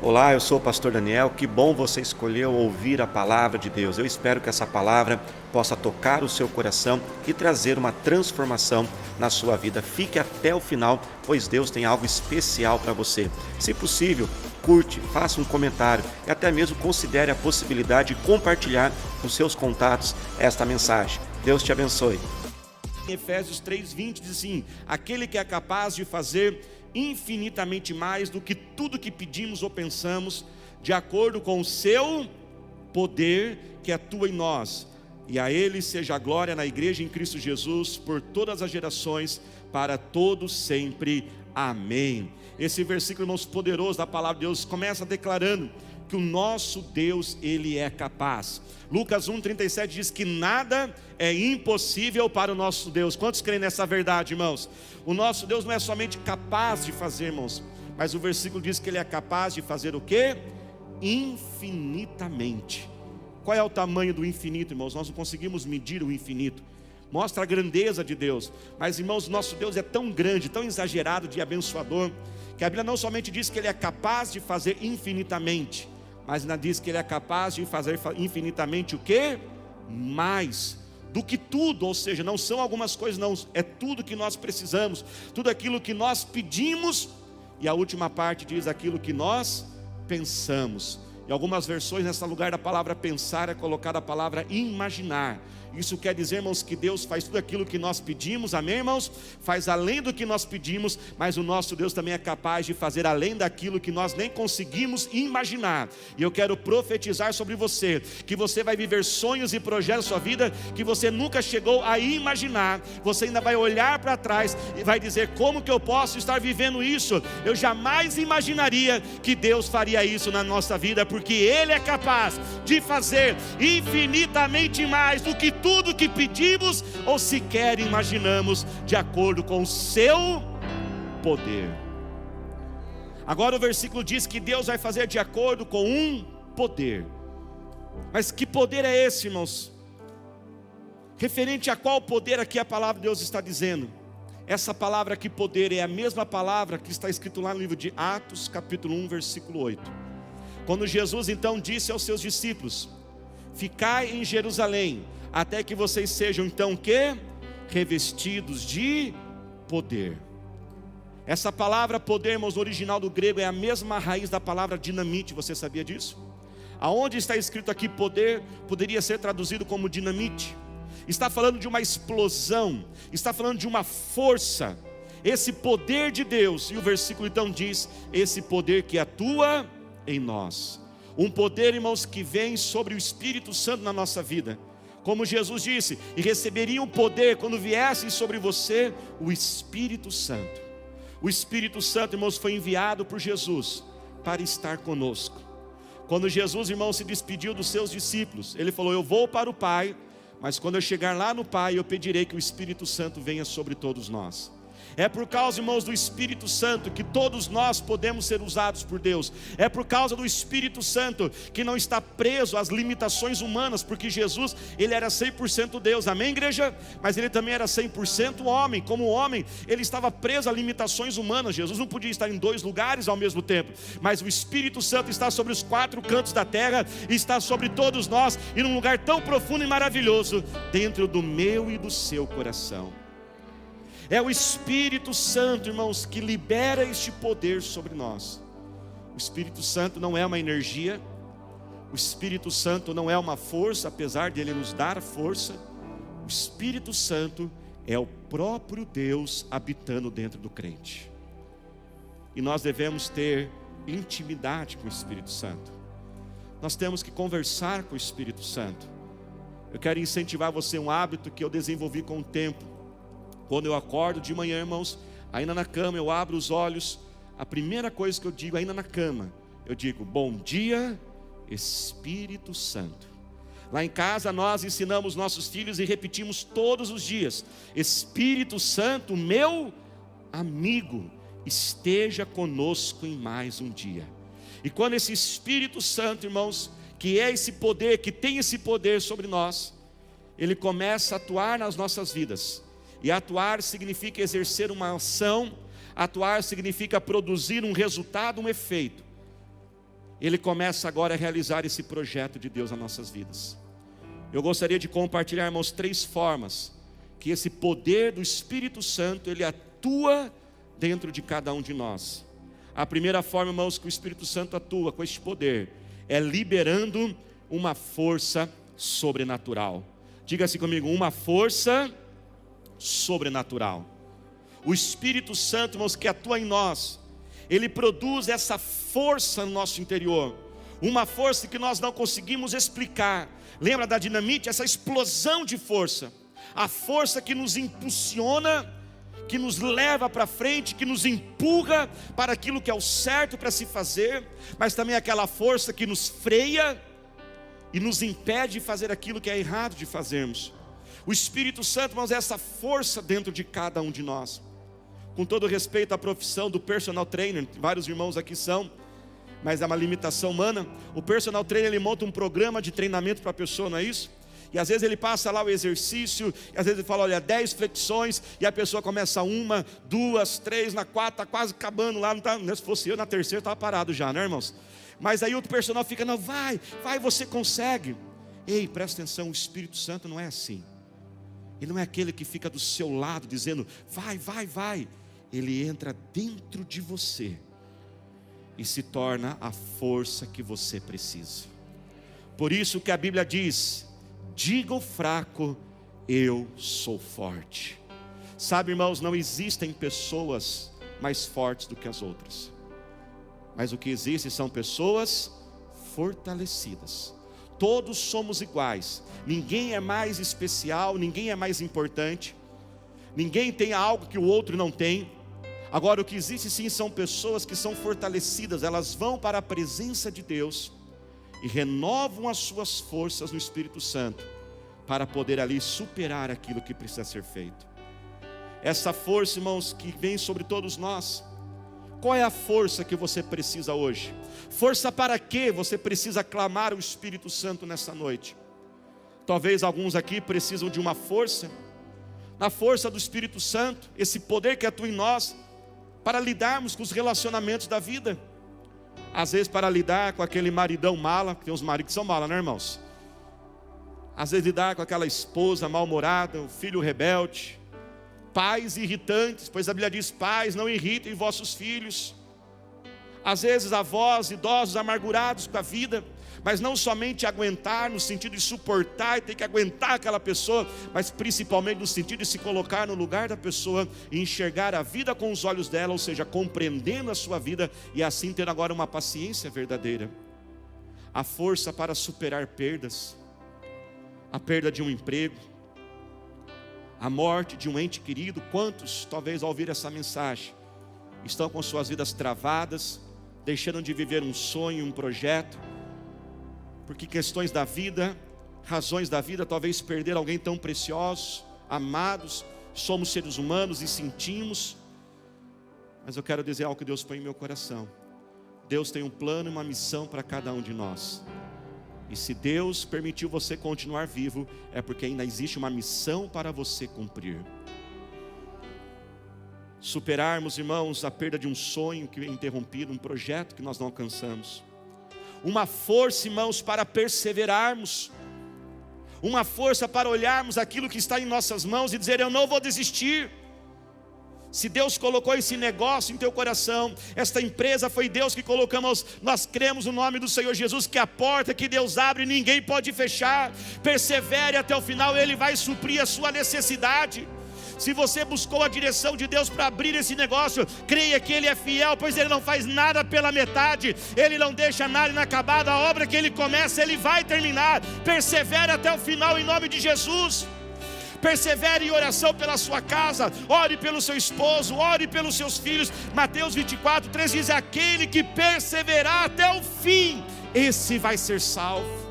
Olá, eu sou o pastor Daniel, que bom você escolheu ouvir a palavra de Deus. Eu espero que essa palavra possa tocar o seu coração e trazer uma transformação na sua vida. Fique até o final, pois Deus tem algo especial para você. Se possível, curte, faça um comentário e até mesmo considere a possibilidade de compartilhar com seus contatos esta mensagem. Deus te abençoe. Em Efésios 3:20 diz assim: aquele que é capaz de fazer infinitamente mais do que tudo que pedimos ou pensamos, de acordo com o seu poder que atua em nós. E a Ele seja a glória na igreja em Cristo Jesus, por todas as gerações, para todos sempre. Amém. Esse versículo, irmãos, poderoso da palavra de Deus, começa declarando que o nosso Deus, Ele é capaz. Lucas 1:37 diz que nada é impossível para o nosso Deus. Quantos creem nessa verdade, irmãos? O nosso Deus não é somente capaz de fazer, irmãos, mas o versículo diz que Ele é capaz de fazer o quê? Infinitamente. Qual é o tamanho do infinito, irmãos? Nós não conseguimos medir o infinito. Mostra a grandeza de Deus. Mas, irmãos, nosso Deus é tão grande, tão exagerado de abençoador, que a Bíblia não somente diz que Ele é capaz de fazer infinitamente, mas ainda diz que Ele é capaz de fazer infinitamente o quê? Mais do que tudo, ou seja, não são algumas coisas, não, é tudo que nós precisamos, tudo aquilo que nós pedimos, e a última parte diz aquilo que nós pensamos. Em algumas versões, nesse lugar da palavra pensar, é colocada a palavra imaginar. Isso quer dizer, irmãos, que Deus faz tudo aquilo que nós pedimos, amém, irmãos? Faz além do que nós pedimos, mas o nosso Deus também é capaz de fazer além daquilo que nós nem conseguimos imaginar. E eu quero profetizar sobre você, que você vai viver sonhos e projetos na sua vida, que você nunca chegou a imaginar. Você ainda vai olhar para trás e vai dizer: como que eu posso estar vivendo isso? Eu jamais imaginaria que Deus faria isso na nossa vida, porque Ele é capaz de fazer infinitamente mais do que tudo que pedimos ou sequer imaginamos, de acordo com o seu poder. Agora o versículo diz que Deus vai fazer de acordo com um poder. Mas que poder é esse, irmãos? Referente a qual poder aqui a palavra de Deus está dizendo? Essa palavra aqui, poder, é a mesma palavra que está escrito lá no livro de Atos, capítulo 1, versículo 8. Quando Jesus então disse aos seus discípulos: ficai em Jerusalém, até que vocês sejam então o quê? Revestidos de poder. Essa palavra poder, irmãos, no original do grego é a mesma raiz da palavra dinamite. Você sabia disso? Aonde está escrito aqui poder, poderia ser traduzido como dinamite. Está falando de uma explosão, está falando de uma força. Esse poder de Deus, e o versículo então diz: esse poder que atua em nós. Um poder, irmãos, que vem sobre o Espírito Santo na nossa vida. Como Jesus disse: e receberiam o poder quando viesse sobre você o Espírito Santo. O Espírito Santo, irmãos, foi enviado por Jesus para estar conosco. Quando Jesus, irmãos, se despediu dos seus discípulos, Ele falou: eu vou para o Pai, mas quando eu chegar lá no Pai, eu pedirei que o Espírito Santo venha sobre todos nós. É por causa, irmãos, do Espírito Santo que todos nós podemos ser usados por Deus. É por causa do Espírito Santo que não está preso às limitações humanas, porque Jesus, Ele era 100% Deus, amém, igreja? Mas Ele também era 100% homem. Como homem, Ele estava preso a limitações humanas. Jesus não podia estar em dois lugares ao mesmo tempo, mas o Espírito Santo está sobre os quatro cantos da terra, e está sobre todos nós, e num lugar tão profundo e maravilhoso, dentro do meu e do seu coração. É o Espírito Santo, irmãos, que libera este poder sobre nós. O Espírito Santo não é uma energia, o Espírito Santo não é uma força, apesar de Ele nos dar força. O Espírito Santo é o próprio Deus habitando dentro do crente. E nós devemos ter intimidade com o Espírito Santo. Nós temos que conversar com o Espírito Santo. Eu quero incentivar você um hábito que eu desenvolvi com o tempo. Quando eu acordo de manhã, irmãos, ainda na cama, eu abro os olhos, a primeira coisa que eu digo, ainda na cama, eu digo: bom dia, Espírito Santo. Lá em casa nós ensinamos nossos filhos e repetimos todos os dias: Espírito Santo, meu amigo, esteja conosco em mais um dia. E quando esse Espírito Santo, irmãos, que é esse poder, que tem esse poder sobre nós, ele começa a atuar nas nossas vidas. E atuar significa exercer uma ação, atuar significa produzir um resultado, um efeito. Ele começa agora a realizar esse projeto de Deus nas nossas vidas. Eu gostaria de compartilhar, irmãos, 3 formas que esse poder do Espírito Santo, ele atua dentro de cada um de nós. A primeira forma, irmãos, que o Espírito Santo atua com este poder, é liberando uma força sobrenatural. Diga assim comigo, uma força sobrenatural. O Espírito Santo, irmãos, que atua em nós, ele produz essa força no nosso interior, uma força que nós não conseguimos explicar. Lembra da dinamite? Essa explosão de força, a força que nos impulsiona, que nos leva para frente, que nos empurra para aquilo que é o certo para se fazer, mas também aquela força que nos freia e nos impede de fazer aquilo que é errado de fazermos. O Espírito Santo, irmãos, é essa força dentro de cada um de nós. Com todo respeito à profissão do personal trainer, vários irmãos aqui são, mas é uma limitação humana. O personal trainer, ele monta um programa de treinamento para a pessoa, não é isso? E às vezes ele passa lá o exercício, e às vezes ele fala, olha, 10 flexões, e a pessoa começa 1, 2, 3, na 4, está quase acabando lá, não tá, se fosse eu na terceira estava parado já, né, irmãos? Mas aí o personal fica, não, vai, você consegue. Ei, presta atenção, o Espírito Santo não é assim. Ele não é aquele que fica do seu lado dizendo, vai. Ele entra dentro de você e se torna a força que você precisa. Por isso que a Bíblia diz, diga ao fraco, eu sou forte. Sabe, irmãos, não existem pessoas mais fortes do que as outras, mas o que existe são pessoas fortalecidas. Todos somos iguais, ninguém é mais especial, ninguém é mais importante, ninguém tem algo que o outro não tem. Agora, o que existe sim são pessoas que são fortalecidas, elas vão para a presença de Deus e renovam as suas forças no Espírito Santo, para poder ali superar aquilo que precisa ser feito. Essa força, irmãos, que vem sobre todos nós. Qual é a força que você precisa hoje? Força para quê você precisa clamar o Espírito Santo nessa noite? Talvez alguns aqui precisam de uma força, na força do Espírito Santo, esse poder que atua em nós, para lidarmos com os relacionamentos da vida. Às vezes para lidar com aquele maridão mala, tem uns maridos que são mala, né, irmãos? Às vezes lidar com aquela esposa mal-humorada, o filho rebelde, pais irritantes, pois a Bíblia diz, pais, não irritem vossos filhos. Às vezes avós, idosos amargurados com a vida, mas não somente aguentar no sentido de suportar e ter que aguentar aquela pessoa, mas principalmente no sentido de se colocar no lugar da pessoa e enxergar a vida com os olhos dela, ou seja, compreendendo a sua vida e assim ter agora uma paciência verdadeira. A força para superar perdas, a perda de um emprego, a morte de um ente querido. Quantos, talvez ao ouvir essa mensagem, estão com suas vidas travadas, deixando de viver um sonho, um projeto, porque questões da vida, razões da vida, talvez perder alguém tão precioso, amados, somos seres humanos e sentimos, mas eu quero dizer algo que Deus põe em meu coração. Deus tem um plano e uma missão para cada um de nós, e se Deus permitiu você continuar vivo, é porque ainda existe uma missão para você cumprir. Superarmos, irmãos, a perda de um sonho que é interrompido, um projeto que nós não alcançamos. Uma força, irmãos, para perseverarmos, uma força para olharmos aquilo que está em nossas mãos e dizer, eu não vou desistir. Se Deus colocou esse negócio em teu coração, esta empresa foi Deus que colocamos, nós cremos no nome do Senhor Jesus, que a porta que Deus abre, ninguém pode fechar. Persevere até o final, Ele vai suprir a sua necessidade. Se você buscou a direção de Deus para abrir esse negócio, creia que Ele é fiel, pois Ele não faz nada pela metade, Ele não deixa nada inacabado. A obra que Ele começa, Ele vai terminar. Persevere até o final em nome de Jesus. Persevere em oração pela sua casa, ore pelo seu esposo, ore pelos seus filhos. Mateus 24:3 diz, aquele que perseverar até o fim, esse vai ser salvo.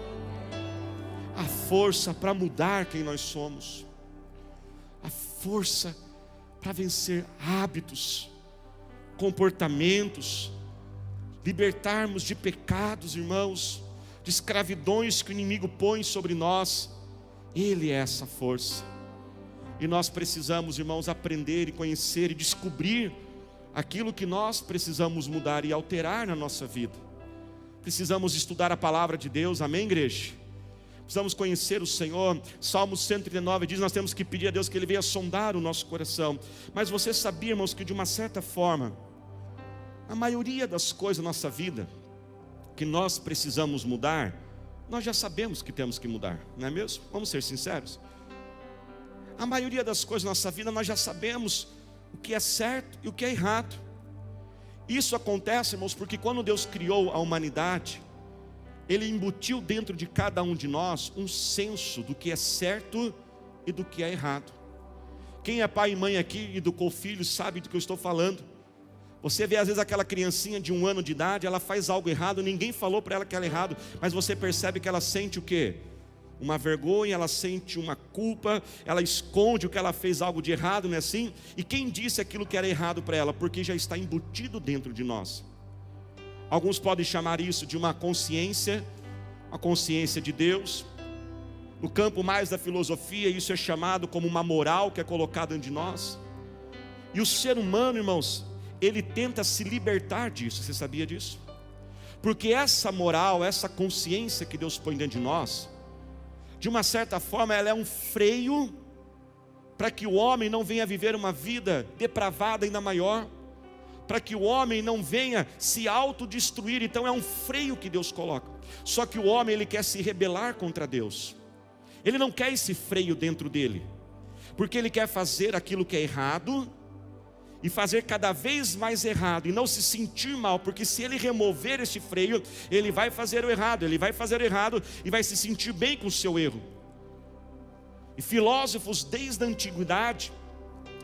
A força para mudar quem nós somos, a força para vencer hábitos, comportamentos, libertarmos de pecados, irmãos, de escravidões que o inimigo põe sobre nós. Ele é essa força, e nós precisamos, irmãos, aprender e conhecer e descobrir aquilo que nós precisamos mudar e alterar na nossa vida. Precisamos estudar a palavra de Deus, amém, igreja? Precisamos conhecer o Senhor. Salmo 139 diz, nós temos que pedir a Deus que Ele venha sondar o nosso coração. Mas você sabia, irmãos, que de uma certa forma, a maioria das coisas da nossa vida, que nós precisamos mudar, nós já sabemos que temos que mudar, não é mesmo? Vamos ser sinceros. A maioria das coisas da nossa vida, nós já sabemos o que é certo e o que é errado. Isso acontece, irmãos, porque quando Deus criou a humanidade, Ele embutiu dentro de cada um de nós um senso do que é certo e do que é errado. Quem é pai e mãe aqui e educou filhos sabe do que eu estou falando. Você vê às vezes aquela criancinha de 1 ano de idade, ela faz algo errado, ninguém falou para ela que era errado, mas você percebe que ela sente o quê? Uma vergonha, ela sente uma culpa, ela esconde o que ela fez algo de errado, não é assim? E quem disse aquilo que era errado para ela? Porque já está embutido dentro de nós. Alguns podem chamar isso de uma consciência, a consciência de Deus. No campo mais da filosofia, isso é chamado como uma moral que é colocada dentro de nós. E o ser humano, irmãos, ele tenta se libertar disso, você sabia disso? Porque essa moral, essa consciência que Deus põe dentro de nós, de uma certa forma ela é um freio para que o homem não venha viver uma vida depravada ainda maior, para que o homem não venha se autodestruir. Então é um freio que Deus coloca. Só que o homem, ele quer se rebelar contra Deus. Ele não quer esse freio dentro dele, porque ele quer fazer aquilo que é errado e fazer cada vez mais errado, e não se sentir mal, porque se ele remover esse freio, ele vai fazer o errado, e vai se sentir bem com o seu erro. E filósofos desde a antiguidade,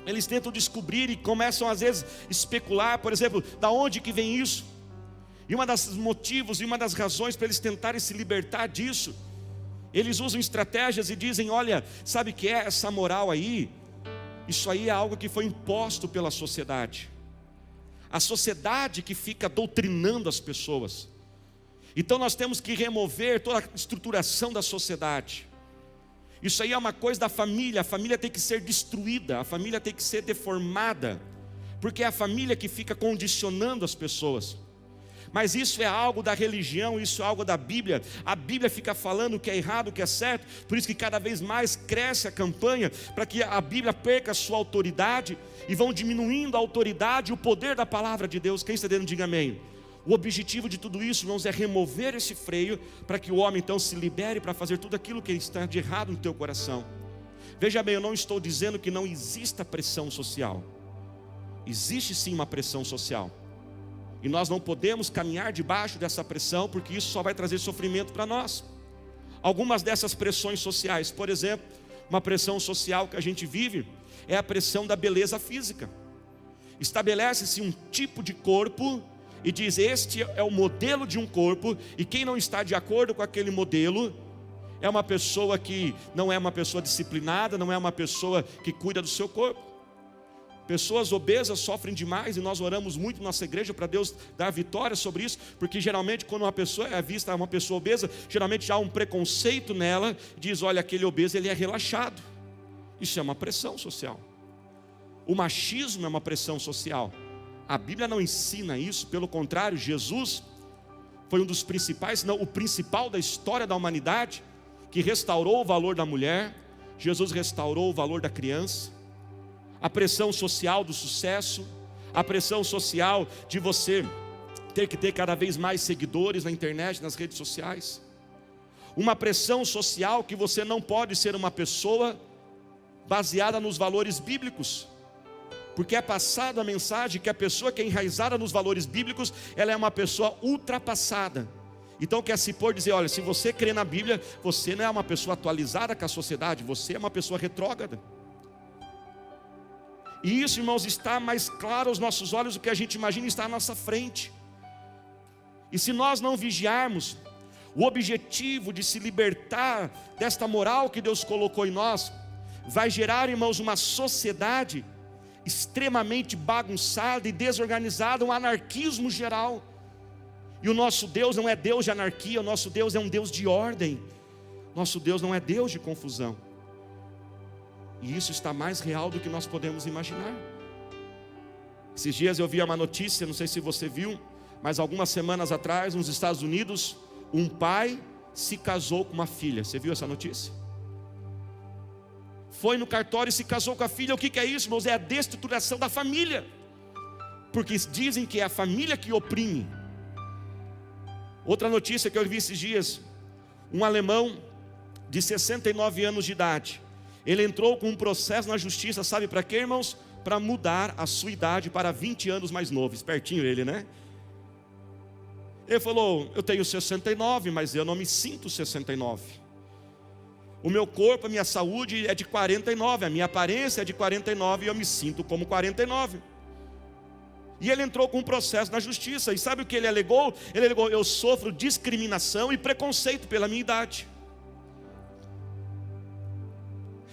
eles tentam descobrir e começam às vezes especular, por exemplo, da onde que vem isso? E uma das motivos e uma das razões para eles tentarem se libertar disso, eles usam estratégias e dizem, olha, sabe o que é essa moral aí? Isso aí é algo que foi imposto pela sociedade. A sociedade que fica doutrinando as pessoas. Então nós temos que remover toda a estruturação da sociedade. Isso aí é uma coisa da família. A família tem que ser destruída, a família tem que ser deformada, porque é a família que fica condicionando as pessoas. Mas isso é algo da religião, isso é algo da Bíblia. A Bíblia fica falando o que é errado, o que é certo. Por isso que cada vez mais cresce a campanha para que a Bíblia perca a sua autoridade, e vão diminuindo a autoridade e o poder da palavra de Deus. Quem está dentro, diga amém. O objetivo de tudo isso, irmãos, é remover esse freio, para que o homem então se libere para fazer tudo aquilo que está de errado no teu coração. Veja bem, eu não estou dizendo que não exista pressão social. Existe sim uma pressão social, e nós não podemos caminhar debaixo dessa pressão, porque isso só vai trazer sofrimento para nós. Algumas dessas pressões sociais, por exemplo, uma pressão social que a gente vive é a pressão da beleza física. Estabelece-se um tipo de corpo e diz, este é o modelo de um corpo, e quem não está de acordo com aquele modelo é uma pessoa que não é uma pessoa disciplinada, não é uma pessoa que cuida do seu corpo. Pessoas obesas sofrem demais, e nós oramos muito na nossa igreja para Deus dar vitória sobre isso, porque geralmente quando uma pessoa é vista uma pessoa obesa, geralmente já há um preconceito nela, diz, olha, aquele obeso ele é relaxado. Isso é uma pressão social. O machismo é uma pressão social. A Bíblia não ensina isso, pelo contrário, Jesus foi um dos principais, se não o principal da história da humanidade, que restaurou o valor da mulher. Jesus restaurou o valor da criança. A pressão social do sucesso, a pressão social de você ter que ter cada vez mais seguidores na internet, nas redes sociais. Uma pressão social que você não pode ser uma pessoa baseada nos valores bíblicos, porque é passada a mensagem que a pessoa que é enraizada nos valores bíblicos, ela é uma pessoa ultrapassada. Então quer se pôr dizer, olha, se você crê na Bíblia, você não é uma pessoa atualizada com a sociedade, você é uma pessoa retrógrada. E isso, irmãos, está mais claro aos nossos olhos do que a gente imagina, está à nossa frente. E se nós não vigiarmos, o objetivo de se libertar desta moral que Deus colocou em nós, vai gerar, irmãos, uma sociedade extremamente bagunçada e desorganizada, um anarquismo geral. E o nosso Deus não é Deus de anarquia, o nosso Deus é um Deus de ordem. Nosso Deus não é Deus de confusão. E isso está mais real do que nós podemos imaginar. Esses dias eu vi uma notícia, não sei se você viu, Mas algumas semanas atrás, nos Estados Unidos, um pai se casou com uma filha. Você viu essa notícia? Foi no cartório e se casou com a filha. O que é isso, irmãos? É a destruturação da família. Porque dizem que é a família que oprime. Outra notícia que eu vi esses dias: um alemão de 69 anos de idade, ele entrou com um processo na justiça, sabe para quê, irmãos? Para mudar a sua idade para 20 anos mais novo. Espertinho ele, né? Ele falou: eu tenho 69, mas eu não me sinto 69. O meu corpo, a minha saúde é de 49, a minha aparência é de 49 e eu me sinto como 49. E ele entrou com um processo na justiça. E sabe o que ele alegou? Ele alegou: eu sofro discriminação e preconceito pela minha idade.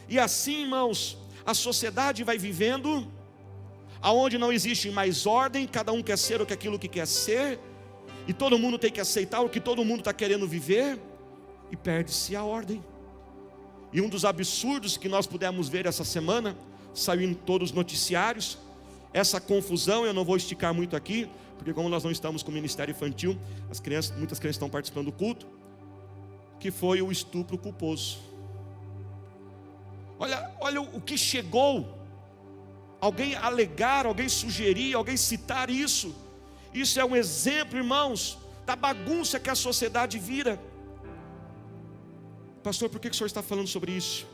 E assim, irmãos, a sociedade vai vivendo, aonde não existe mais ordem, cada um quer ser aquilo que quer ser, e todo mundo tem que aceitar o que todo mundo está querendo viver, e perde-se a ordem. E um dos absurdos que nós pudemos ver essa semana, saiu em todos os noticiários, essa confusão, eu não vou esticar muito aqui, porque como nós não estamos com o ministério infantil, muitas crianças estão participando do culto, que foi o estupro culposo. Olha o que chegou, alguém alegar, alguém sugerir, alguém citar isso. Isso é um exemplo, irmãos, da bagunça que a sociedade vira. Pastor, por que o senhor está falando sobre isso?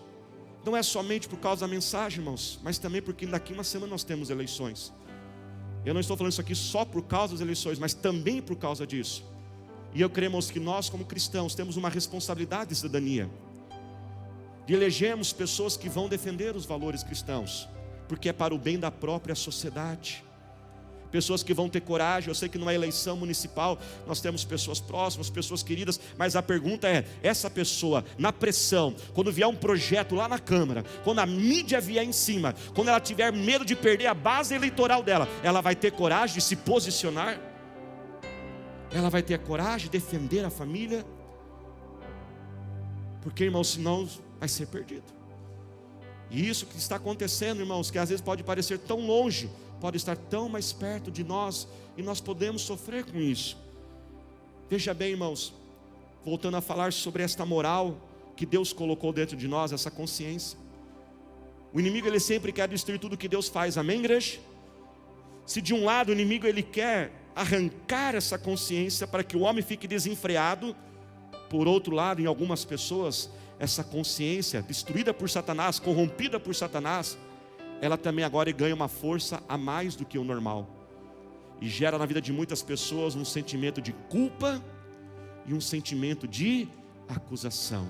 Não é somente por causa da mensagem, irmãos, mas também porque daqui uma semana nós temos eleições. Eu não estou falando isso aqui só por causa das eleições, mas também por causa disso. E eu creio, irmãos, que nós como cristãos temos uma responsabilidade de cidadania, de elegermos pessoas que vão defender os valores cristãos, porque é para o bem da própria sociedade. Pessoas que vão ter coragem. Eu sei que numa eleição municipal nós temos pessoas próximas, pessoas queridas, mas a pergunta é: essa pessoa, na pressão, quando vier um projeto lá na Câmara, quando a mídia vier em cima, quando ela tiver medo de perder a base eleitoral dela, ela vai ter coragem de se posicionar? Ela vai ter a coragem de defender a família? Porque, irmãos, senão vai ser perdido. E isso que está acontecendo, irmãos, que às vezes pode parecer tão longe, pode estar tão mais perto de nós, e nós podemos sofrer com isso. Veja bem, irmãos, voltando a falar sobre esta moral que Deus colocou dentro de nós, essa consciência. O inimigo, ele sempre quer destruir tudo que Deus faz, amém, igreja? Se de um lado o inimigo, ele quer arrancar essa consciência para que o homem fique desenfreado, por outro lado, em algumas pessoas, essa consciência destruída por Satanás, corrompida por Satanás, ela também agora ganha uma força a mais do que o normal, e gera na vida de muitas pessoas um sentimento de culpa e um sentimento de acusação.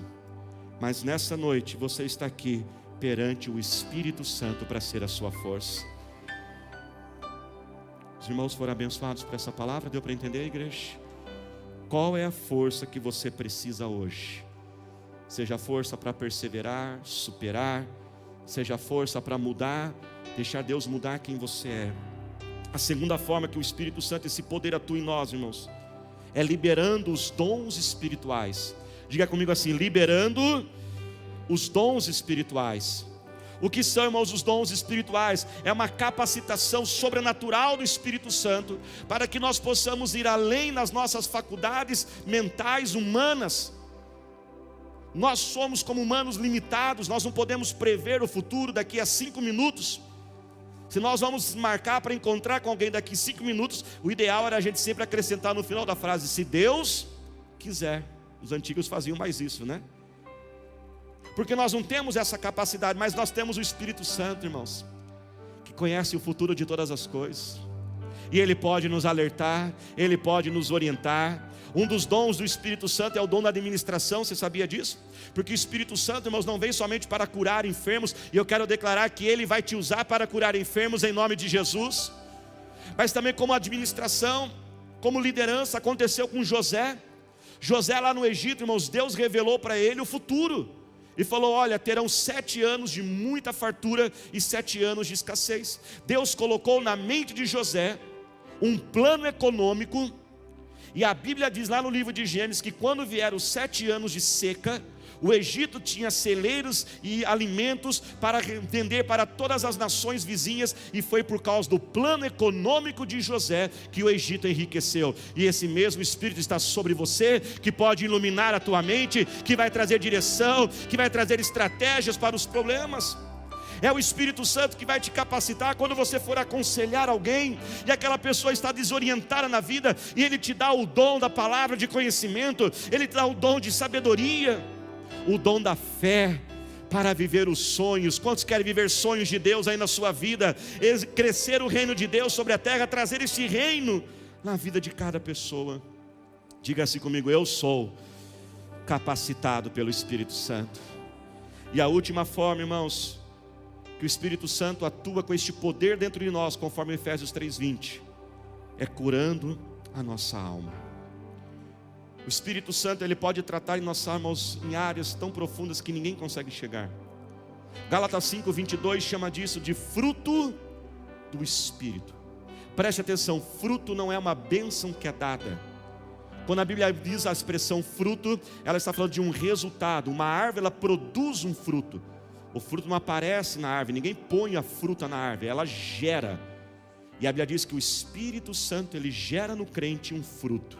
Mas nessa noite você está aqui perante o Espírito Santo para ser a sua força. Os irmãos foram abençoados por essa palavra? Deu para entender, igreja? Qual é a força que você precisa hoje? Seja força para perseverar, superar, seja força para mudar, deixar Deus mudar quem você é. A segunda forma que o Espírito Santo, esse poder atua em nós, irmãos, é liberando os dons espirituais. Diga comigo assim: liberando os dons espirituais. O que são, irmãos, os dons espirituais? É uma capacitação sobrenatural do Espírito Santo, para que nós possamos ir além nas nossas faculdades mentais, humanas. Nós somos como humanos limitados, nós não podemos prever o futuro daqui a 5 minutos. Se nós vamos marcar para encontrar com alguém daqui a 5 minutos, o ideal era a gente sempre acrescentar no final da frase: se Deus quiser. Os antigos faziam mais isso, né? Porque nós não temos essa capacidade, mas nós temos o Espírito Santo, irmãos, que conhece o futuro de todas as coisas, e Ele pode nos alertar, Ele pode nos orientar. Um dos dons do Espírito Santo é o dom da administração. Você sabia disso? Porque o Espírito Santo, irmãos, não vem somente para curar enfermos, e eu quero declarar que Ele vai te usar para curar enfermos em nome de Jesus, mas também como administração, como liderança. Aconteceu com José. José lá no Egito, irmãos, Deus revelou para ele o futuro, e falou: olha, terão 7 anos de muita fartura e 7 anos de escassez. Deus colocou na mente de José um plano econômico, E a Bíblia diz lá no livro de Gênesis que quando vieram os 7 anos de seca, o Egito tinha celeiros e alimentos para vender para todas as nações vizinhas, e foi por causa do plano econômico de José que o Egito enriqueceu. E esse mesmo Espírito está sobre você, que pode iluminar a tua mente, que vai trazer direção, que vai trazer estratégias para os problemas. É o Espírito Santo que vai te capacitar quando você for aconselhar alguém e aquela pessoa está desorientada na vida, e Ele te dá o dom da palavra de conhecimento, Ele te dá o dom de sabedoria, o dom da fé para viver os sonhos. Quantos querem viver sonhos de Deus aí na sua vida? Crescer o reino de Deus sobre a terra, trazer esse reino na vida de cada pessoa. Diga assim comigo: eu sou capacitado pelo Espírito Santo. E a última forma, irmãos, que o Espírito Santo atua com este poder dentro de nós, conforme Efésios 3:20, é curando a nossa alma. O Espírito Santo, ele pode tratar em nossas almas em áreas tão profundas que ninguém consegue chegar. Gálatas 5:22 chama disso de fruto do Espírito. Preste atenção, fruto não é uma bênção que é dada. Quando a Bíblia diz a expressão fruto, ela está falando de um resultado. Uma árvore, ela produz um fruto. O fruto não aparece na árvore, ninguém põe a fruta na árvore, ela gera. E a Bíblia diz que o Espírito Santo, ele gera no crente um fruto.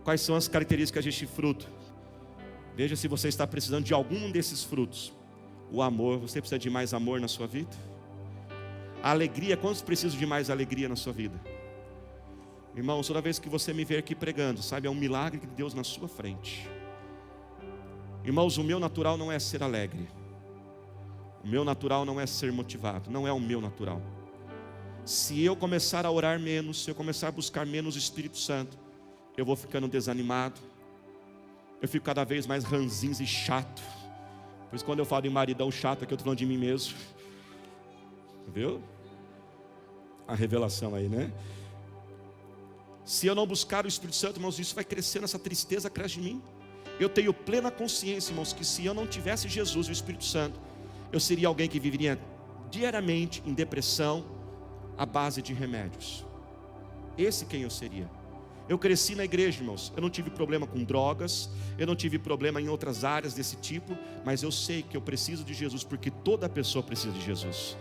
Quais são as características deste fruto? Veja se você está precisando de algum desses frutos. O amor, você precisa de mais amor na sua vida? A alegria, quantos precisam de mais alegria na sua vida? Irmãos, toda vez que você me ver aqui pregando, sabe, é um milagre de Deus na sua frente. Irmãos, o meu natural não é ser alegre. O meu natural não é ser motivado. Não é o meu natural. Se eu começar a orar menos, se eu começar a buscar menos o Espírito Santo, eu vou ficando desanimado. Eu fico cada vez mais ranzinza e chato. Por isso quando eu falo em maridão chato, aqui eu estou falando de mim mesmo. Viu? A revelação aí, né? Se eu não buscar o Espírito Santo, irmãos, isso vai crescer, essa tristeza cresce em mim. Eu tenho plena consciência, irmãos, que se eu não tivesse Jesus e o Espírito Santo, eu seria alguém que viveria diariamente em depressão, à base de remédios. Esse quem eu seria. Eu cresci na igreja, irmãos, eu não tive problema com drogas, eu não tive problema em outras áreas desse tipo, mas eu sei que eu preciso de Jesus, porque toda pessoa precisa de Jesus.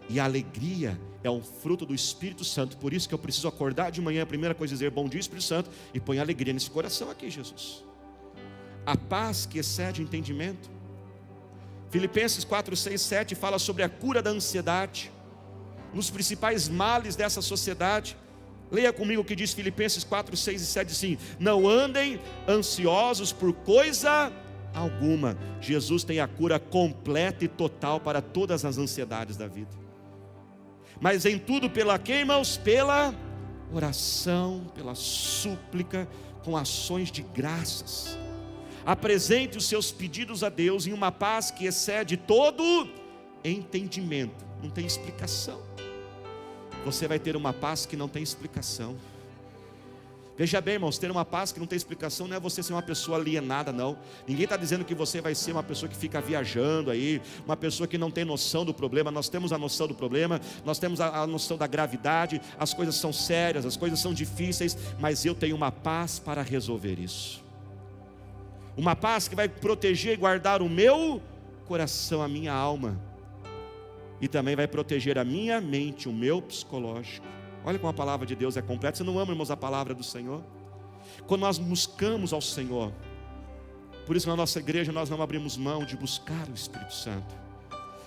E a alegria é um fruto do Espírito Santo. Por isso que eu preciso acordar de manhã, a primeira coisa é dizer bom dia Espírito Santo, e põe alegria nesse coração aqui, Jesus. A paz que excede o entendimento. Filipenses 4, 6, 7 fala sobre a cura da ansiedade, nos principais males dessa sociedade. Leia comigo o que diz Filipenses 4, 6 e 7, assim: não andem ansiosos por coisa alguma. Jesus tem a cura completa e total para todas as ansiedades da vida. Mas em tudo pela quê, irmãos? Pela oração, pela súplica, com ações de graças. Apresente os seus pedidos a Deus em uma paz que excede todo entendimento. Não tem explicação. Você vai ter uma paz que não tem explicação. Veja bem, irmãos, ter uma paz que não tem explicação não é você ser uma pessoa alienada, não. Ninguém está dizendo que você vai ser uma pessoa que fica viajando aí, uma pessoa que não tem noção do problema. Nós temos a noção do problema, nós temos a noção da gravidade. As coisas são sérias, as coisas são difíceis, mas eu tenho uma paz para resolver isso. Uma paz que vai proteger e guardar o meu coração, a minha alma, e também vai proteger a minha mente, o meu psicológico. Olha como a palavra de Deus é completa. Você não ama, irmãos, a palavra do Senhor? Quando nós buscamos ao Senhor, por isso na nossa igreja nós não abrimos mão de buscar o Espírito Santo,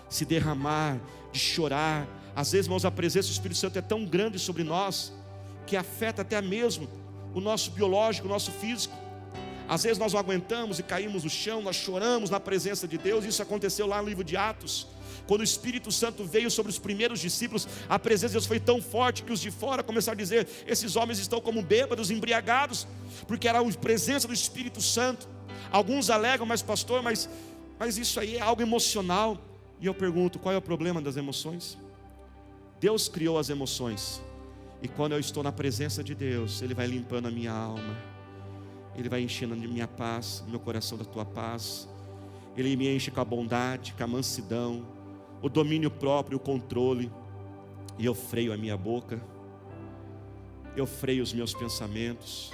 se derramar, de chorar. Às vezes, irmãos, a presença do Espírito Santo é tão grande sobre nós, que afeta até mesmo o nosso biológico, o nosso físico. Às vezes nós não aguentamos e caímos no chão, nós choramos na presença de Deus. Isso aconteceu lá no livro de Atos. Quando o Espírito Santo veio sobre os primeiros discípulos, a presença de Deus foi tão forte que os de fora começaram a dizer: esses homens estão como bêbados, embriagados, porque era a presença do Espírito Santo. Alguns alegam, mas pastor, mas isso aí é algo emocional. E eu pergunto, qual é o problema das emoções? Deus criou as emoções, e quando eu estou na presença de Deus, Ele vai limpando a minha alma, Ele vai enchendo a minha paz, meu coração da tua paz. Ele me enche com a bondade, com a mansidão, o domínio próprio, o controle. E eu freio a minha boca. eu freio os meus pensamentos.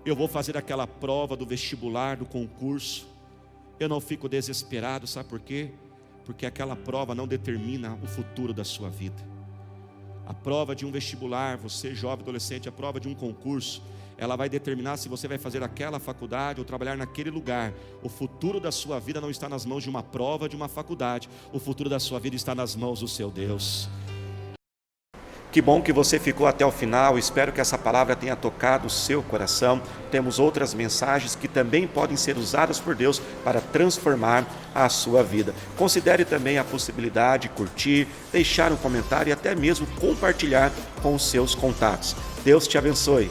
Eu vou fazer aquela prova do vestibular, do concurso. Eu não fico desesperado, sabe por quê? Porque aquela prova não determina o futuro da sua vida. A prova de um vestibular, você jovem, adolescente, a prova de um concurso, ela vai determinar se você vai fazer aquela faculdade ou trabalhar naquele lugar. O futuro da sua vida não está nas mãos de uma prova, de uma faculdade. O futuro da sua vida está nas mãos do seu Deus. Que bom que você ficou até o final. Espero que essa palavra tenha tocado o seu coração. Temos outras mensagens que também podem ser usadas por Deus para transformar a sua vida. Considere também a possibilidade de curtir, deixar um comentário e até mesmo compartilhar com os seus contatos. Deus te abençoe.